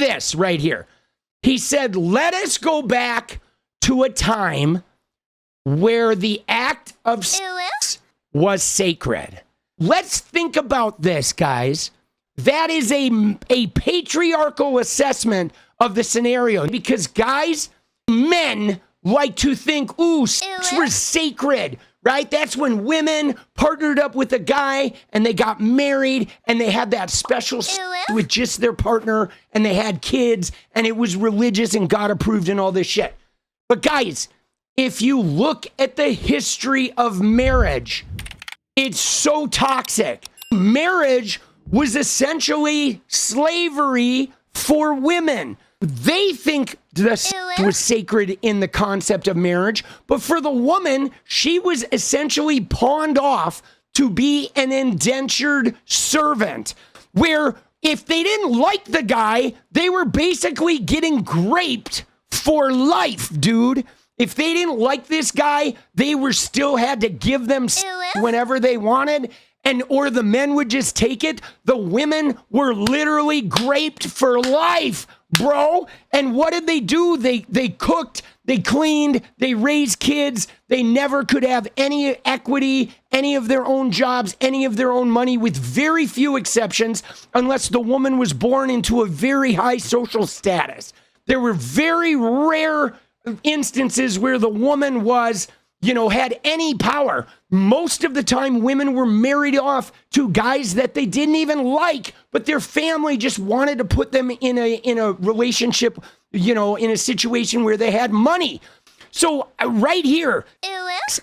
this right here. He said, let us go back to a time where the act of sex was sacred. Let's think about this, guys. That is a patriarchal assessment of the scenario, because guys, men like to think, ooh, sex was sacred, right? That's when women partnered up with a guy and they got married and they had that special sex with just their partner and they had kids and it was religious and God approved and all this shit. But guys, if you look at the history of marriage, it's so toxic. Marriage was essentially slavery for women. They think this was sacred in the concept of marriage, but for the woman, she was essentially pawned off to be an indentured servant, where if they didn't like the guy, they were basically getting graped for life, dude. If they didn't like this guy, they were still had to give them whenever they wanted, and or the men would just take it. The women were literally graped for life, bro. And what did they do? They cooked, they cleaned, they raised kids. They never could have any equity, any of their own jobs, any of their own money, with very few exceptions, unless the woman was born into a very high social status. There were very rare instances where the woman was, had any power. Most of the time, women were married off to guys that they didn't even like, but their family just wanted to put them in a relationship, in a situation where they had money. So right here,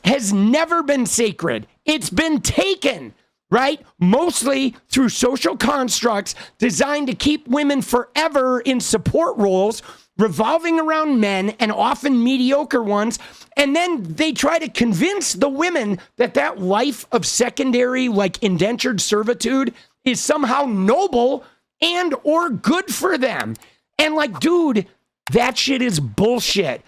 has never been sacred. It's been taken, right? Mostly through social constructs designed to keep women forever in support roles, revolving around men, and often mediocre ones. And then they try to convince the women that life of secondary, like indentured servitude, is somehow noble and or good for them. And like, dude, that shit is bullshit.